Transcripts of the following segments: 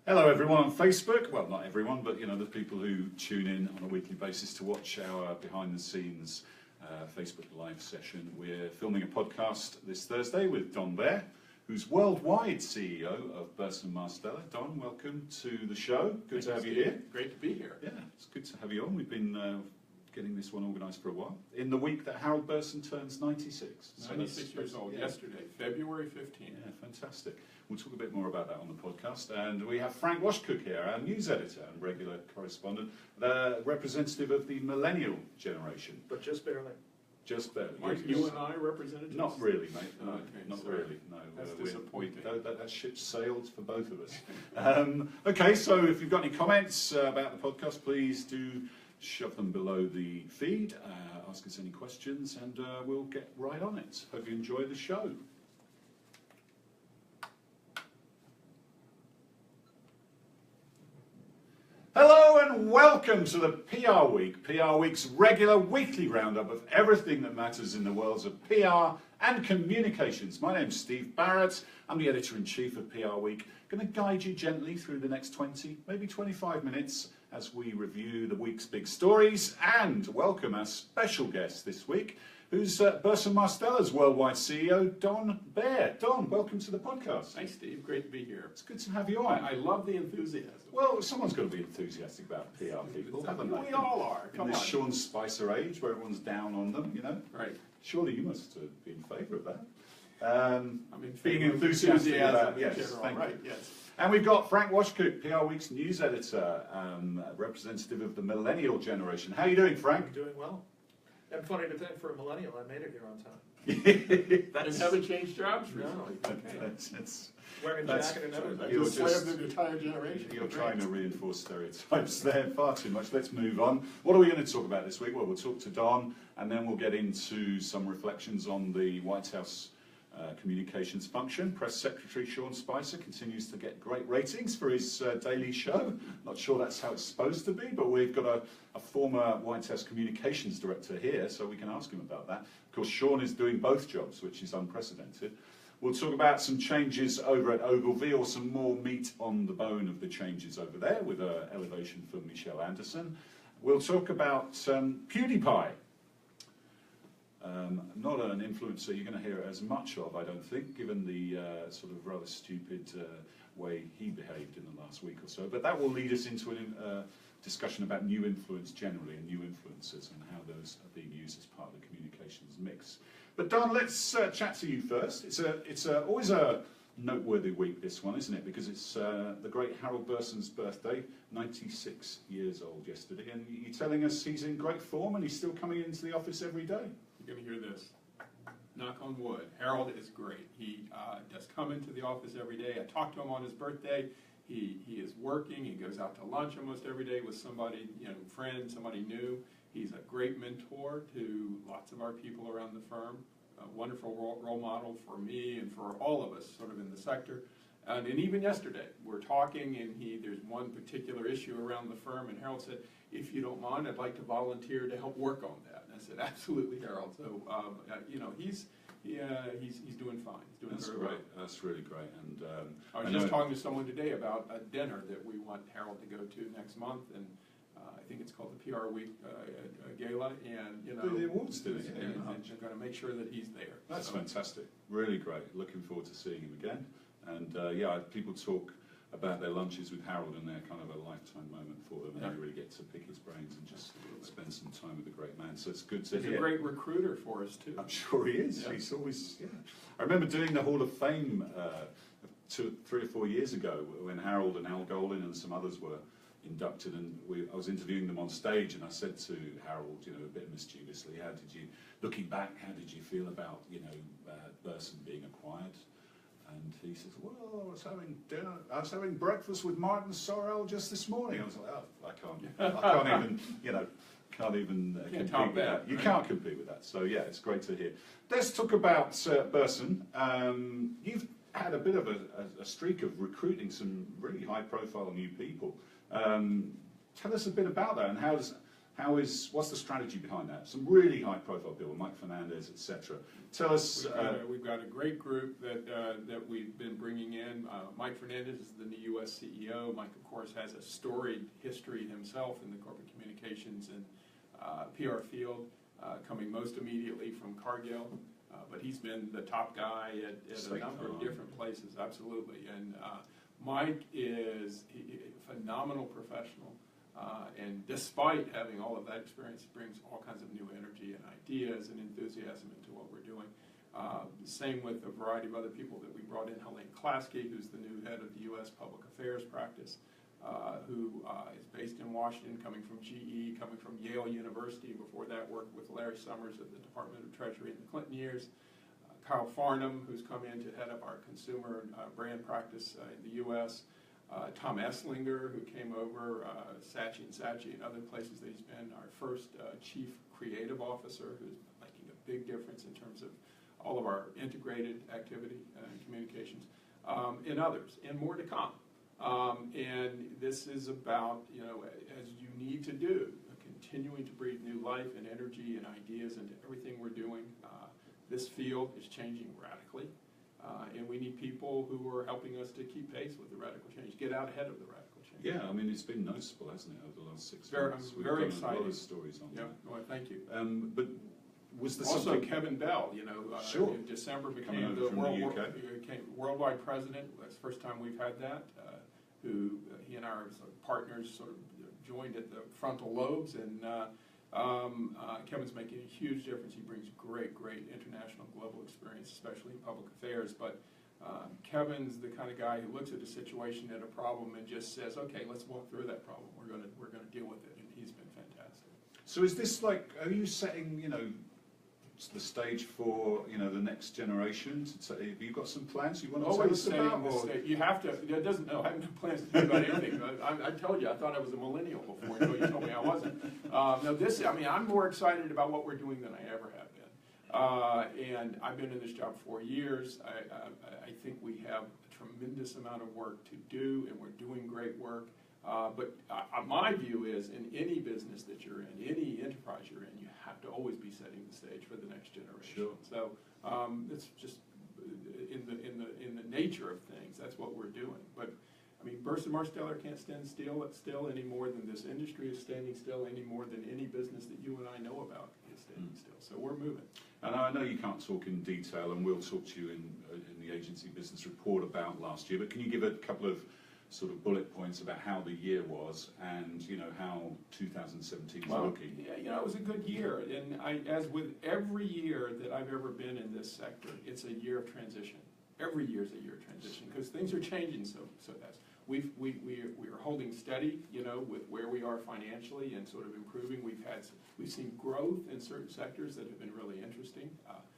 Hello everyone on Facebook. Well, not everyone, but you know, the people who tune in on a weekly basis to watch our behind the scenes Facebook live session. We're filming a podcast this Thursday with Don Baer, who's worldwide CEO of Burson-Marsteller. Don, welcome to the show. Good to have you here. Great to be here. Yeah, it's good to have you on. We've been getting this one organised for a while. In the week that Harold Burson turns 96. 96 years old, yesterday, February 15th. Yeah, fantastic. We'll talk a bit more about that on the podcast. And we have Frank Washkuch here, our news editor and regular correspondent, the representative of the millennial generation. But just barely. Just barely. Aren't you and I representatives? Not really, mate. No, okay, not sorry. really. No, That's disappointing. That ship sailed for both of us. Okay, so if you've got any comments about the podcast, please do shove them below the feed. Ask us any questions, and we'll get right on it. Hope you enjoy the show. Hello and welcome to the PR Week, PR Week's regular weekly roundup of everything that matters in the worlds of PR and communications. My name's Steve Barrett, I'm the editor-in-chief of PR Week, going to guide you gently through the next 20, maybe 25 minutes as we review the week's big stories and welcome our special guest this week, who's Burson-Marsteller's worldwide CEO, Don Baer. Don, welcome to the podcast. Thanks, Steve. Great to be here. It's good to have you on. I love the enthusiasm. Well, someone's got to be enthusiastic about PR people, haven't they? We all are. In this Sean Spicer age where everyone's down on them, you know? Right. Surely you must be in favour of that. I mean, being enthusiastic about, yes, thank right, you. yes. And we've got Frank Washkuch, PR Week's news editor, representative of the millennial generation. How are you doing, Frank? I'm doing well. And funny to think, for a millennial, I made it here on time. You haven't changed jobs recently. No. Okay. That's Wearing a jacket and everything. You're Just slammed the entire generation. You're trying to reinforce stereotypes there far too much. Let's move on. What are we going to talk about this week? Well, we'll talk to Don, and then we'll get into some reflections on the White House communications function. Press Secretary Sean Spicer continues to get great ratings for his daily show. Not sure that's how it's supposed to be, but we've got a former White House communications director here, so we can ask him about that. Of course, Sean is doing both jobs, which is unprecedented. We'll talk about some changes over at Ogilvy, or some more meat on the bone of the changes over there, with an elevation for Michelle Anderson. We'll talk about PewDiePie. Not an influencer you're going to hear as much of, I don't think, given the sort of rather stupid way he behaved in the last week or so. But that will lead us into a discussion about new influence generally, and new influencers, and how those are being used as part of the communications mix. But Don, let's chat to you first. It's always a noteworthy week, this one, isn't it? Because it's the great Harold Burson's birthday, 96 years old yesterday, and you're telling us he's in great form and he's still coming into the office every day. You're going to hear this. Knock on wood. Harold is great. He does come into the office every day. I talked to him on his birthday. He is working. He goes out to lunch almost every day with somebody, friend, somebody new. He's a great mentor to lots of our people around the firm. A wonderful role model for me and for all of us sort of in the sector. And even yesterday, we're talking, and there's one particular issue around the firm, and Harold said, if you don't mind, I'd like to volunteer to help work on that. And I said, absolutely, Harold. So, he's doing fine. He's doing That's very great. well. That's really great. And I was just talking to someone today about a dinner that we want Harold to go to next month, and I think it's called the PR Week Gala, and the awards do it. and I'm going to make sure that he's there. That's fantastic. Really great. Looking forward to seeing him again. And people talk about their lunches with Harold, and they're kind of a lifetime moment for them, and you really get to pick his brains and just spend some time with the great man. So it's good to hear. He's a great recruiter for us too. I'm sure he is. Yeah. He's always, I remember doing the Hall of Fame 3 or 4 years ago when Harold and Al Golin and some others were inducted, and I was interviewing them on stage, and I said to Harold, a bit mischievously, looking back, how did you feel about, Burson being acquired? And he says, well, I was having breakfast with Martin Sorrell just this morning. I was like, oh, I can't even, compete with that. You can't compete with that. So yeah, it's great to hear. Let's talk about Burson. You've had a bit of a streak of recruiting some really high-profile new people. Tell us a bit about that, and how does What's the strategy behind that? Some really high-profile people, Mike Fernandez, etc. Tell us. We've got a great group that we've been bringing in. Mike Fernandez is the new U.S. CEO. Mike, of course, has a storied history himself in the corporate communications and PR field, coming most immediately from Cargill. But he's been the top guy at a number of different places, absolutely. And Mike is a phenomenal professional. And despite having all of that experience, he brings all kinds of new energy and ideas and enthusiasm into what we're doing. Same with a variety of other people that we brought in. Helene Klasky, who's the new head of the U.S. Public Affairs practice, who is based in Washington, coming from GE, coming from Yale University. Before that, worked with Larry Summers at the Department of Treasury in the Clinton years. Kyle Farnham, who's come in to head up our consumer brand practice in the U.S. Tom Esslinger, who came over, Saatchi & Saatchi and other places that he's been, our first chief creative officer, who's making a big difference in terms of all of our integrated activity and communications, and others, and more to come. And this is about, as you need to do, continuing to breathe new life and energy and ideas into everything we're doing. This field is changing radically. And we need people who are helping us to keep pace with the radical change, get out ahead of the radical change. Yeah, I mean, it's been noticeable, hasn't it, over the last 6 months? I'm very We've done a lot of excited. stories on Yeah, that. well, thank you. But was there Also, something... Kevin Bell, Sure. in December Coming became over from the UK. became worldwide president. That's the first time we've had that. Who he and our sort of partners sort of joined at the frontal lobes, and Kevin's making a huge difference. He brings great international global experience, especially in public affairs. But Kevin's the kind of guy who looks at a situation, at a problem, and just says, "Okay, let's walk through that problem. We're going to deal with it." And he's been fantastic. So is this like, are you setting, the stage for, the next generation? Have you got some plans you want to tell us about? Or? You have to. It doesn't. No, I have no plans to do about anything. I told you, I thought I was a millennial before until you told me I wasn't. I'm more excited about what we're doing than I ever have been. And I've been in this job 4 years. I think we have a tremendous amount of work to do, and we're doing great work. But my view is, in any business that you're in, any enterprise you're in, you have to always be setting the stage for the next generation. Sure. So it's just in the nature of things. That's what we're doing. But I mean, Burson-Marsteller can't stand still any more than this industry is standing still, any more than any business that you and I know about is standing still. So we're moving. And I know you can't talk in detail, and we'll talk to you in the agency business report about last year. But can you give a couple of sort of bullet points about how the year was, and how 2017 is looking? Yeah, it was a good year, and as with every year that I've ever been in this sector, it's a year of transition. Every year is a year of transition because things are changing so fast. We are holding steady, with where we are financially and sort of improving. We've seen growth in certain sectors that have been really interesting.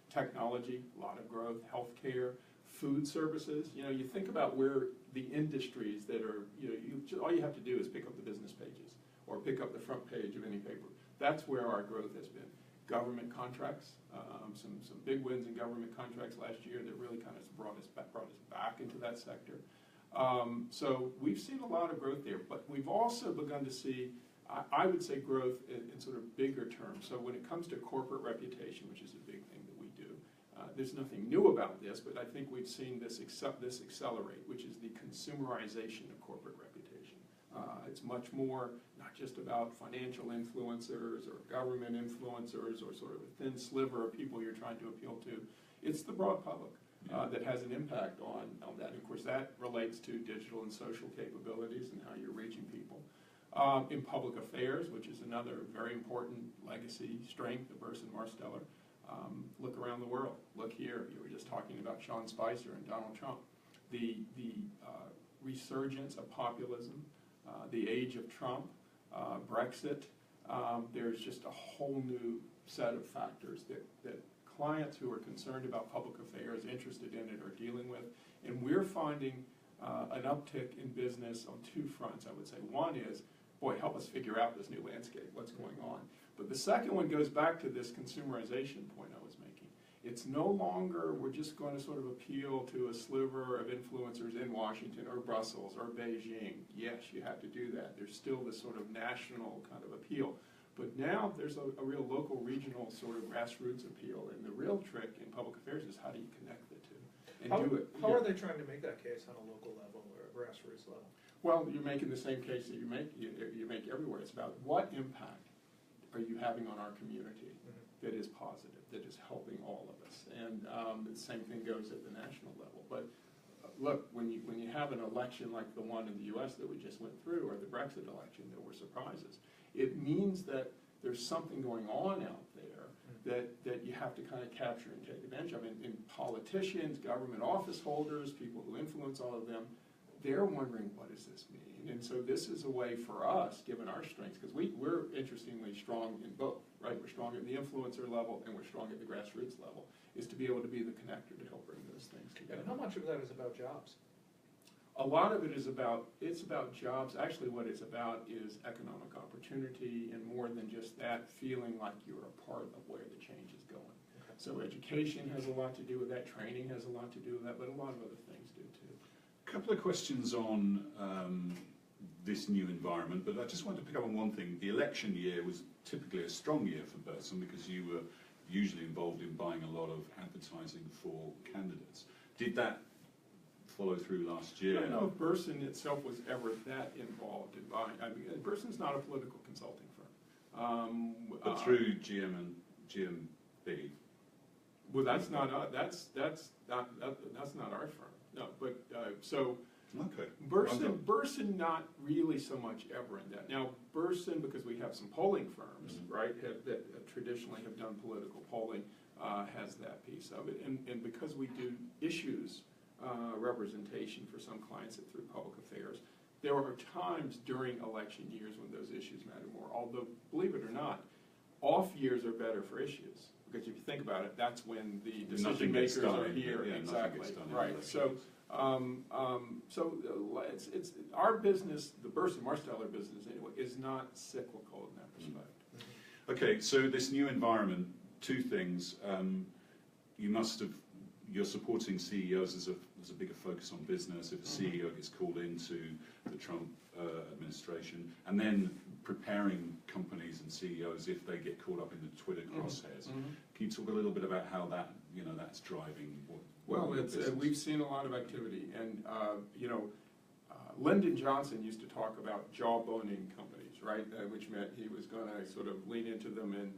Technology, a lot of growth. Healthcare, food services. You think about where the industries that are, all you have to do is pick up the business pages or pick up the front page of any paper. That's where our growth has been. Government contracts, some big wins in government contracts last year that really kind of brought us back into that sector. So we've seen a lot of growth there, but we've also begun to see, I would say, growth in sort of bigger terms. So when it comes to corporate reputation, which is a big thing that we do, there's nothing new about this, but I think we've seen this accelerate, which is the consumerization of corporate reputation. It's much more not just about financial influencers or government influencers or sort of a thin sliver of people you're trying to appeal to. It's the broad public that has an impact on that. And of course, that relates to digital and social capabilities and how you're reaching people. In public affairs, which is another very important legacy strength of Burson-Marsteller, look around the world. Look here. You were just talking about Sean Spicer and Donald Trump. The resurgence of populism, the age of Trump, Brexit. There's just a whole new set of factors that clients who are concerned about public affairs, interested in it, are dealing with. And we're finding an uptick in business on two fronts, I would say. One is, boy, help us figure out this new landscape, what's going on. But the second one goes back to this consumerization point I was making. It's no longer we're just going to sort of appeal to a sliver of influencers in Washington or Brussels or Beijing. Yes, you have to do that. There's still this sort of national kind of appeal. But now there's a real local, regional sort of grassroots appeal, and the real trick in public affairs is how do you connect the two and do it. How are they trying to make that case on a local level or a grassroots level? Well, you're making the same case that you make everywhere. It's about what impact are you having on our community that is positive, that is helping all of us. And the same thing goes at the national level. But look, when you have an election like the one in the U.S. that we just went through, or the Brexit election, there were surprises. It means that there's something going on out there that you have to kind of capture and take advantage of. And politicians, government office holders, people who influence all of them, they're wondering, what does this mean? And so this is a way for us, given our strengths, because we're interestingly strong in both, right? We're strong at the influencer level and we're strong at the grassroots level, is to be able to be the connector to help bring those things together. And how much of that is about jobs? A lot of it is about jobs. Actually, what it's about is economic opportunity, and more than just that, feeling like you're a part of where the change is going. Okay. So education has a lot to do with that, training has a lot to do with that, but a lot of other things do too. A couple of questions on this new environment, but I just wanted to pick up on one thing. The election year was typically a strong year for Burson because you were usually involved in buying a lot of advertising for candidates. Did that follow through last year? I don't know if Burson itself was ever that involved in buying. I mean, Burson's not a political consulting firm. But through GM and GMB. Well, that's not our firm. No, but so. Okay. Burson not really so much ever in that. Now, Burson, because we have some polling firms, right, that traditionally have done political polling, has that piece of it. And because we do issues representation for some clients through public affairs, there are times during election years when those issues matter more. Although, believe it or not, off years are better for issues. Because if you think about it, that's when the decision makers are here. Yeah, exactly. Right. So it's our business, the Burson-Marsteller business anyway, is not cyclical in that respect. Okay, so this new environment, two things. You're supporting CEOs as a bigger focus on business. If a CEO gets called into the Trump administration, and then preparing companies and CEOs if they get caught up in the Twitter crosshairs. Can you talk a little bit about how that's driving? We've seen a lot of activity, and Lyndon Johnson used to talk about jawboning companies, right? Which meant he was going to sort of lean into them and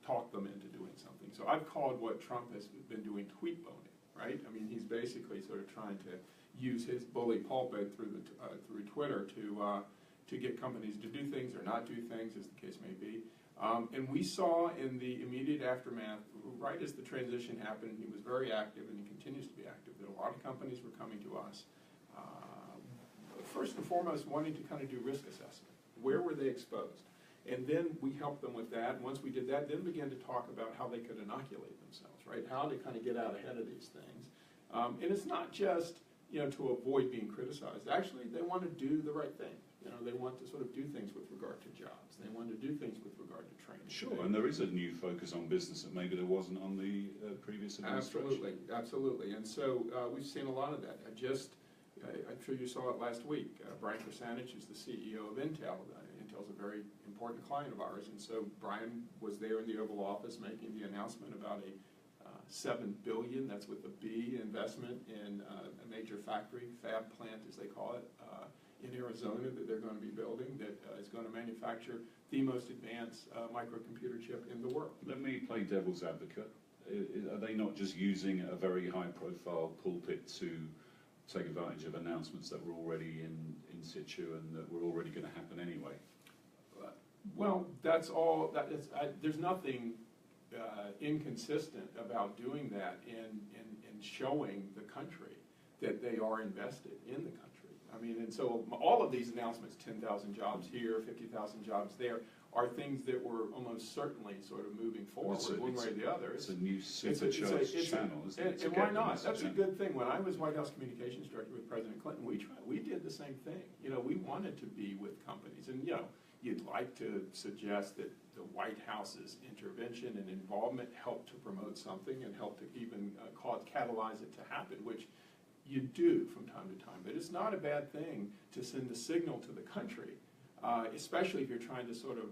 talk them into doing something. So I've called what Trump has been doing tweet boning, right? I mean, he's basically sort of trying to use his bully pulpit through Twitter to get companies to do things or not do things, as the case may be. And we saw in the immediate aftermath, right as the transition happened, he was very active and he continues to be active, that a lot of companies were coming to us. First and foremost, wanting to kind of do risk assessment. Where were they exposed? And then we helped them with that. And once we did that, then began to talk about how they could inoculate themselves, right? How to kind of get out ahead of these things. And it's not just, to avoid being criticized. Actually, they want to do the right thing. They want to sort of do things with regard to jobs. They want to do things with regard to training. Sure, and there is a new focus on business that maybe there wasn't on the previous administration. Absolutely. And so we've seen a lot of that. I'm sure you saw it last week. Brian Krasanich is the CEO of Intel. Intel's a very important client of ours, and so Brian was there in the Oval Office making the announcement about a $7 billion, that's with a B, investment in a major factory, fab plant as they call it, in Arizona that they're going to be building that is going to manufacture the most advanced microcomputer chip in the world. Let me play devil's advocate. Are they not just using a very high-profile pulpit to take advantage of announcements that were already in situ and that were already going to happen anyway? Well, that's all. There's nothing inconsistent about doing that and showing the country that they are invested in the country. I mean, and so all of these announcements, 10,000 jobs here, 50,000 jobs there, are things that were almost certainly sort of moving forward one way or the other. It's a new supercharged channel, isn't it? And why not? That's a good thing. When I was White House Communications Director with President Clinton, we did the same thing. We wanted to be with companies. And, you'd like to suggest that the White House's intervention and involvement helped to promote something and helped to even catalyze it to happen, which you do from time to time. But it's not a bad thing to send a signal to the country, especially if you're trying to sort of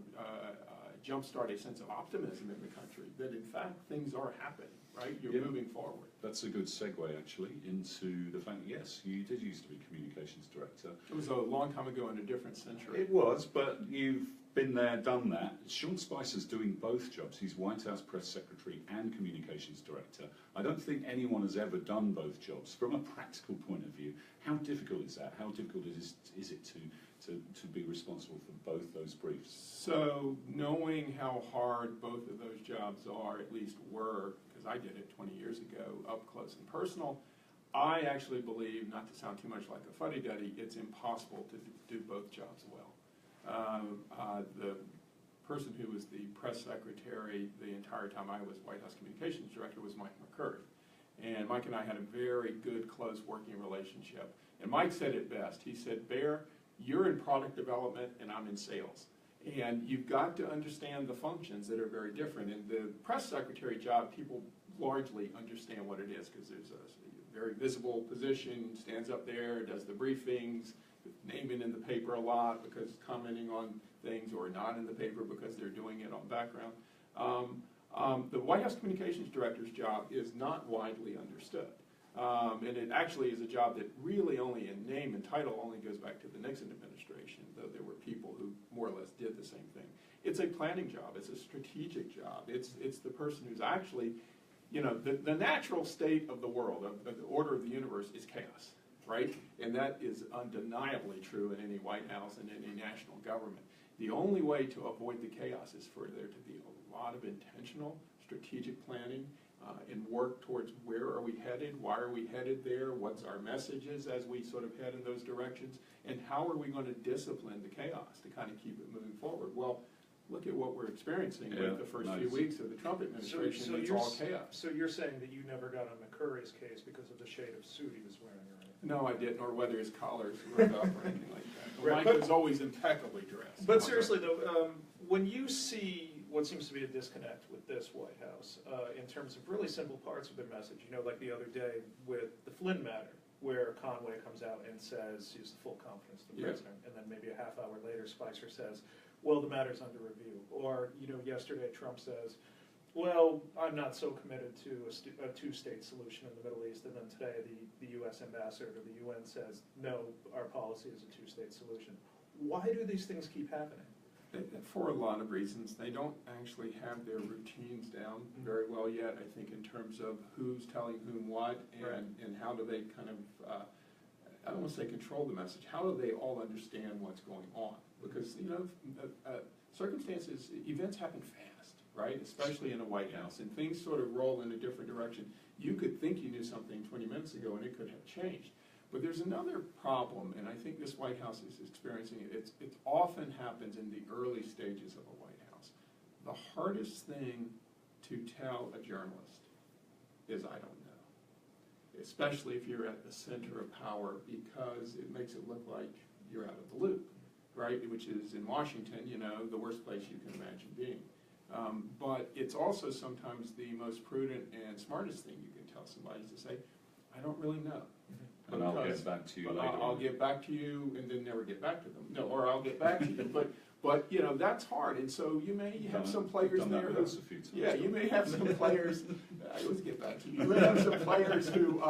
jumpstart a sense of optimism in the country, that in fact things are happening, right? You're Yeah. moving forward. That's a good segue, actually, into the fact that, yes, you did used to be communications director. It was a long time ago in a different century. It was, but you've been there, done that. Sean Spicer's doing both jobs. He's White House press secretary and communications director. I don't think anyone has ever done both jobs. From a practical point of view, how difficult is that? How difficult is it to be responsible for both those briefs? So knowing how hard both of those jobs are, at least were, because I did it 20 years ago, up close and personal, I actually believe, not to sound too much like a fuddy-duddy, it's impossible to do both jobs well. The person who was the press secretary the entire time I was White House communications director was Mike McCurry. And Mike and I had a very good, close working relationship. And Mike said it best. He said, Baer, you're in product development and I'm in sales. And you've got to understand the functions that are very different. In the press secretary job, people largely understand what it is because there's a very visible position, stands up there, does the briefings, naming in the paper a lot because commenting on things, or not in the paper because they're doing it on background. The White House communications director's job is not widely understood. And it actually is a job that really only in name and title only goes back to the Nixon administration, though there were people who more or less did the same thing. It's a planning job. It's a strategic job. It's the person who's actually, you know, the natural state of the world, of the order of the universe is chaos, right? And that is undeniably true in any White House and any national government. The only way to avoid the chaos is for there to be a lot of intentional strategic planning and work towards where are we headed, why are we headed there, what's our messages as we sort of head in those directions, and how are we going to discipline the chaos to kind of keep it moving forward. Well, look at what we're experiencing with the first few weeks of the Trump administration. It's all chaos. So you're saying that you never got on McCurry's case because of the shade of suit he was wearing, or anything? No, I didn't, or whether his collars were up or anything like that. Right, Mike was always impeccably dressed. But seriously though, when you see what seems to be a disconnect with this White House in terms of really simple parts of their message, you know, like the other day with the Flynn matter, where Conway comes out and says he has the full confidence of the president, and then maybe a half hour later Spicer says, well, the matter's under review. Or, you know, yesterday Trump says, well, I'm not so committed to a two-state solution in the Middle East, and then today the U.S. ambassador to the UN says, no, our policy is a two-state solution. Why do these things keep happening? For a lot of reasons. They don't actually have their routines down very well yet, I think, in terms of who's telling whom what, and how do they kind of, I don't want to say control the message, how do they all understand what's going on? Because, you know, circumstances, events happen fast, right? Especially in a White House, and things sort of roll in a different direction. You could think you knew something 20 minutes ago and it could have changed. But there's another problem, and I think this White House is experiencing it. It often happens in the early stages of a White House. The hardest thing to tell a journalist is I don't know, especially if you're at the center of power, because it makes it look like you're out of the loop, right? Which is, in Washington, you know, the worst place you can imagine being. But it's also sometimes the most prudent and smartest thing you can tell somebody is to say, I don't really know. But I'll get back to you later. I'll get back to you and then never get back to them. No, or I'll get back to you. But you know, that's hard. And so you may have some players there who, yeah, you may have some players, I always get back to you. You may have some players who,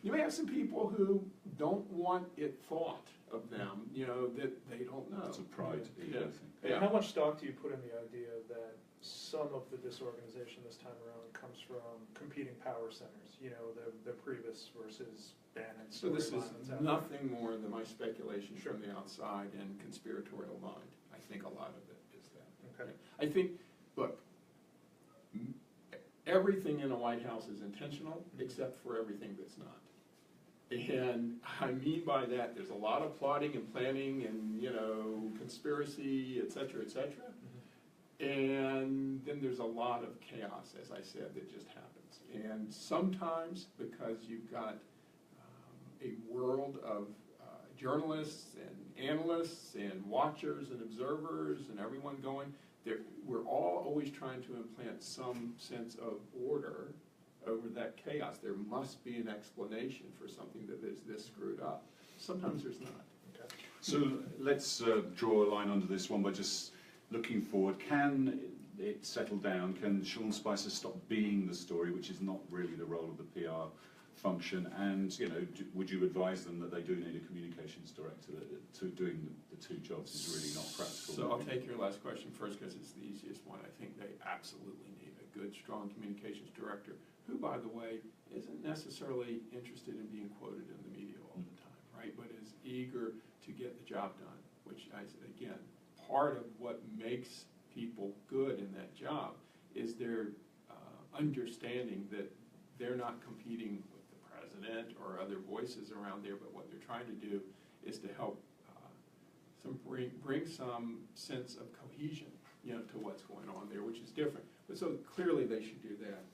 you may have some people who don't want it thought of them, you know, that they don't know. It's a pride thing, I think. Yeah. How much stock do you put in the idea that some of the disorganization this time around comes from competing power centers, you know, the Priebus versus Bannon. So this is nothing more than my speculation from the outside and conspiratorial mind. I think a lot of it is that. Okay. I think, look, everything in a White House is intentional except for everything that's not. And I mean by that, there's a lot of plotting and planning and, you know, conspiracy, et cetera, et cetera. And then there's a lot of chaos, as I said, that just happens. And sometimes, because you've got a world of journalists and analysts and watchers and observers and everyone going, we're all always trying to implant some sense of order over that chaos. There must be an explanation for something that is this screwed up. Sometimes there's not. So let's draw a line under this one by just looking forward, can it settle down? Can Sean Spicer stop being the story, which is not really the role of the PR function? And would you advise them that they do need a communications director? That doing the two jobs is really not practical. So I'll take your last question first because it's the easiest one. I think they absolutely need a good, strong communications director who, by the way, isn't necessarily interested in being quoted in the media all the time, right? But is eager to get the job done, which, again, part of what makes people good in that job is their understanding that they're not competing with the president or other voices around there, but what they're trying to do is to help bring some sense of cohesion, to what's going on there, which is different. But so clearly they should do that.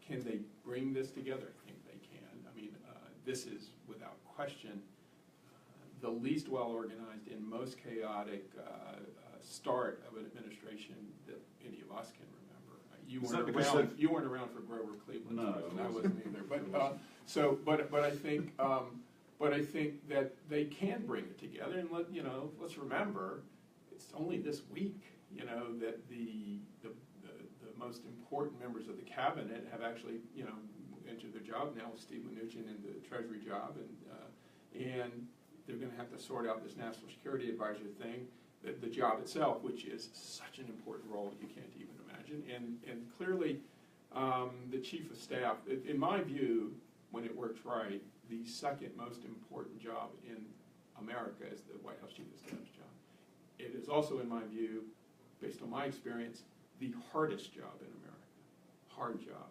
Can they bring this together? I think they can. I mean, this is without question the least well-organized and most chaotic start of an administration that any of us can remember. You weren't around for Grover Cleveland. No, I wasn't either. But I think that they can bring it together. And let's remember, it's only this week, that the most important members of the cabinet have actually, entered their job now with Steve Mnuchin in the Treasury job, and they're going to have to sort out this National Security Advisor thing, the job itself, which is such an important role you can't even imagine. And clearly, the Chief of Staff, in my view, when it works right, the second most important job in America is the White House Chief of Staff's job. It is also, in my view, based on my experience, the hardest job in America. Hard job.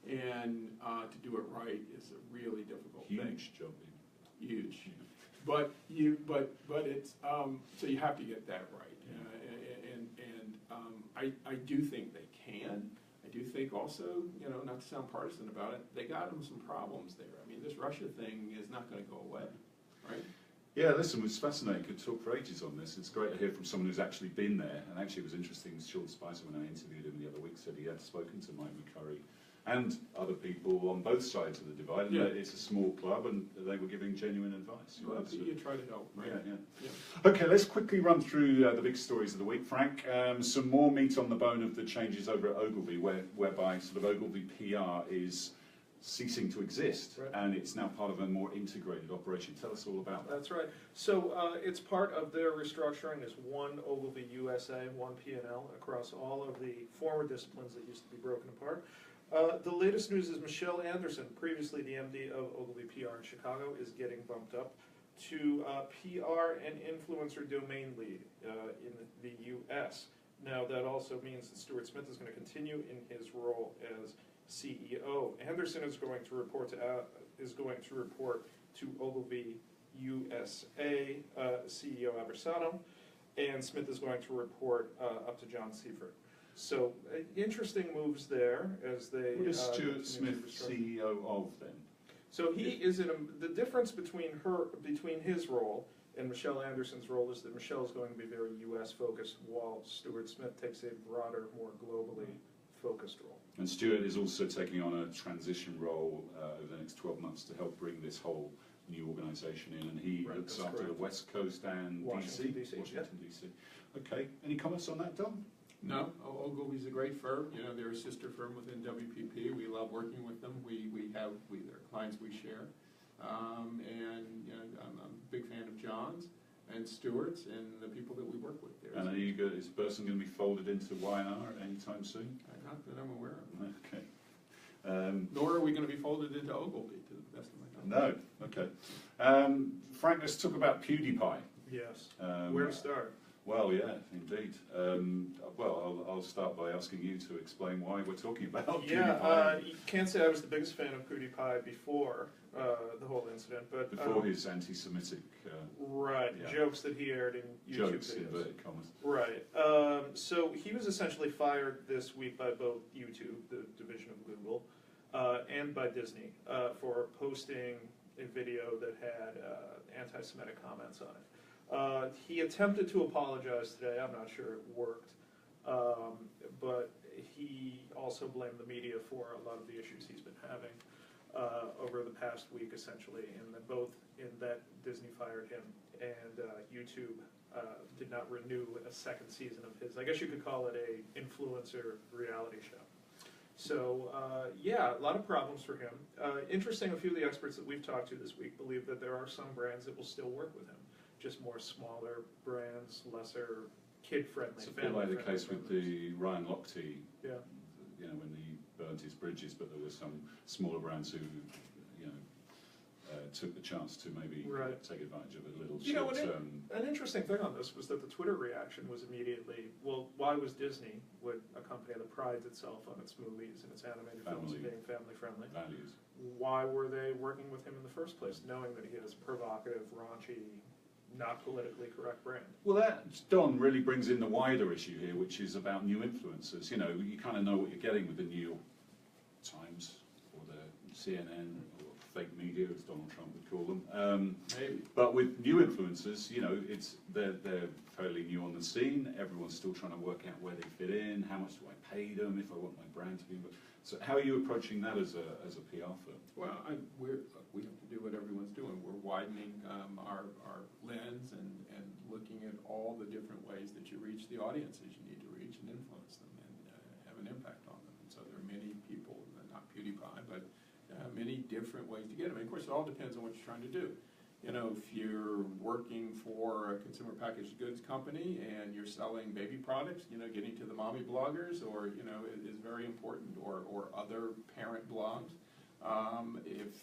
And to do it right is a really difficult thing. Huge job. Huge. But it's so you have to get that right. I do think they can. I do think also, not to sound partisan about it, they got them some problems there. I mean, this Russia thing is not going to go away, right? Yeah, listen, it was fascinating. Could talk for ages on this. It's great to hear from someone who's actually been there. And actually, it was interesting. Sean Spicer, when I interviewed him the other week, said he had spoken to Mike McCurry and other people on both sides of the divide. And it's a small club, and they were giving genuine advice. Well, you try to help, right? Yeah. Okay, let's quickly run through the big stories of the week, Frank. Some more meat on the bone of the changes over at Ogilvy, whereby sort of Ogilvy PR is ceasing to exist, and it's now part of a more integrated operation. Tell us all about that. That's right. So it's part of their restructuring is one Ogilvy USA, one P&L across all of the former disciplines that used to be broken apart. The latest news is Michelle Anderson, previously the MD of Ogilvy PR in Chicago, is getting bumped up to PR and influencer domain lead in the U.S. Now that also means that Stuart Smith is going to continue in his role as CEO. Anderson is going to report to Ogilvy USA CEO Aversano, and Smith is going to report up to John Seifert. So interesting moves there as they. What is Stuart Smith CEO of then? So he is the difference between his role and Michelle Anderson's role is that Michelle is going to be very U.S. focused, while Stuart Smith takes a broader, more globally focused role. And Stuart is also taking on a transition role over the next 12 months to help bring this whole new organisation in, and he looks after the West Coast and Washington, DC. Okay, any comments on that, Don? No, Ogilvy's a great firm. They're a sister firm within WPP. We love working with them. They're clients we share, and I'm a big fan of John's and Stewart's and the people that we work with there. And is Burson going to be folded into Y&R anytime soon? Not that I'm aware of. Okay. Nor are we going to be folded into Ogilvy, to the best of my knowledge. No. Okay. Frank, let's talk about PewDiePie. Yes. Where to start? Well, yeah, indeed. I'll start by asking you to explain why we're talking about PewDiePie. You can't say I was the biggest fan of PewDiePie before the whole incident, but before his anti-Semitic jokes that he aired in YouTube jokes, videos. inverted commas. Right. So he was essentially fired this week by both YouTube, the division of Google, and by Disney for posting a video that had anti-Semitic comments on it. He attempted to apologize today. I'm not sure it worked, but he also blamed the media for a lot of the issues he's been having over the past week, essentially, and both in that Disney fired him and YouTube did not renew a second season of his, I guess you could call it a influencer reality show. So, yeah, a lot of problems for him. Interesting, a few of the experts that we've talked to this week believe that there are some brands that will still work with him, just more smaller brands, lesser kid-friendly, It's a bit like the case with the Ryan Lochte, yeah. you know, when he burnt his bridges, but there were some smaller brands who, you know, took the chance to maybe take advantage of a little short-term. An interesting thing on this was that the Twitter reaction was immediately, well, why was Disney, with a company that prides itself on its movies and its animated films being family-friendly, values, why were they working with him in the first place, knowing that he has provocative, raunchy, not politically correct brand? Well, that, Don, really brings in the wider issue here, which is about new influencers. You know, you kind of know what you're getting with the New York Times or the CNN or fake media, as Donald Trump would call them. Maybe. But with new influencers, you know, they're fairly new on the scene. Everyone's still trying to work out where they fit in. How much do I pay them if I want my brand to be? So, how are you approaching that as a PR firm? Well, we have to do what everyone's doing. We're widening our lens and looking at all the different ways that you reach the audiences you need to reach and influence them and have an impact on them. And so there are many people, not PewDiePie, but many different ways to get them. And of course, it all depends on what you're trying to do. You know, if you're working for a consumer packaged goods company and you're selling baby products, you know, getting to the mommy bloggers or, you know, is very important, or other parent blogs. If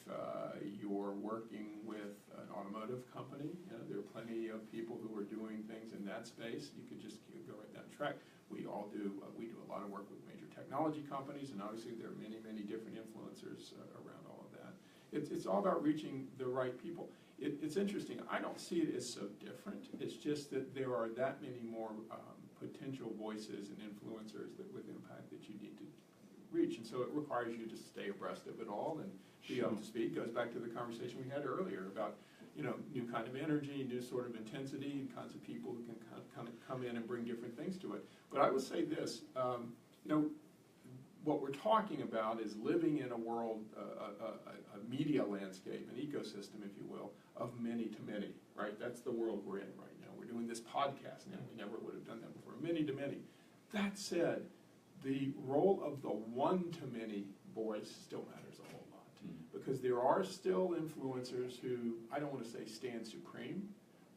you're working with an automotive company, you know, there are plenty of people who are doing things in that space. You could just go right down the track. We do a lot of work with major technology companies, and obviously there are many, many different influencers around all of that. It's all about reaching the right people. It's interesting. I don't see it as so different. It's just that there are that many more potential voices and influencers with impact that you need to reach, and so it requires you to stay abreast of it all and be up to speed. It goes back to the conversation we had earlier about, you know, new kind of energy, new sort of intensity, kinds of people who can kind of come in and bring different things to it. But I would say this, you know, what we're talking about is living in a world, a media landscape, an ecosystem, if you will, of many to many, right? That's the world we're in right now. We're doing this podcast now. We never would have done that before. Many to many. That said, the role of the one-to-many voice still matters a whole lot, because there are still influencers who, I don't want to say stand supreme,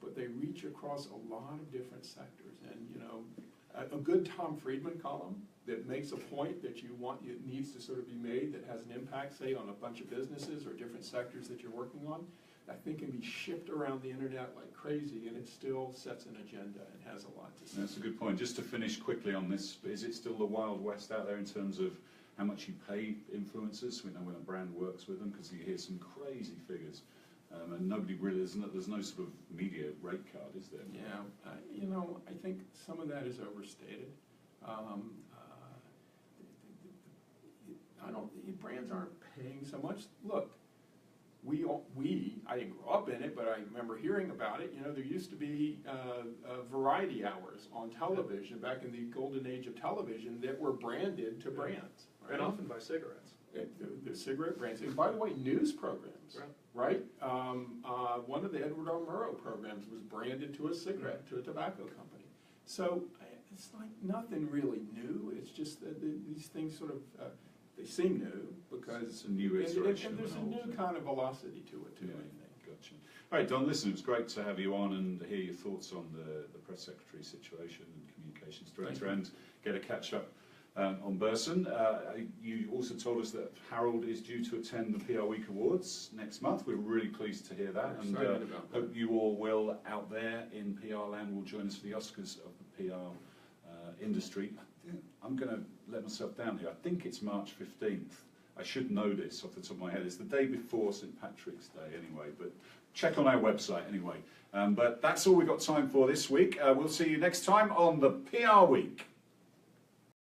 but they reach across a lot of different sectors. And, you know, a good Tom Friedman column that makes a point that you want, it needs to sort of be made, that has an impact, say, on a bunch of businesses or different sectors that you're working on, I think can be shipped around the internet like crazy, and it still sets an agenda and has a lot to say. That's a good point. Just to finish quickly on this, is it still the Wild West out there in terms of how much you pay influencers? We know when a brand works with them, because you hear some crazy figures, and nobody really, there's no sort of media rate card, is there? Yeah, you know, I think some of that is overstated. Brands aren't paying so much. Look, I didn't grow up in it, but I remember hearing about it. You know, there used to be variety hours on television back in the golden age of television that were branded to brands. Right? And often by cigarettes. The cigarette brands. And by the way, news programs, right? One of the Edward R. Murrow programs was branded to a cigarette, to a tobacco company. So it's like nothing really new. It's just that these things sort of, they seem new because it's a new iteration. And there's a new kind of velocity to it too, Yeah, I think. gotcha. All right, Don, listen, it was great to have you on and hear your thoughts on the press secretary situation and communications director, and get a catch up on Burson. You also told us that Harold is due to attend the PRWeek Awards next month. We're really pleased to hear that, and hope you all will, out there in PR land, will join us for the Oscars of the PR industry. I'm going to let myself down here. I think it's March 15th. I should know this off the top of my head. It's the day before St. Patrick's Day anyway, but check on our website anyway. But that's all we've got time for this week. We'll see you next time on the PR Week.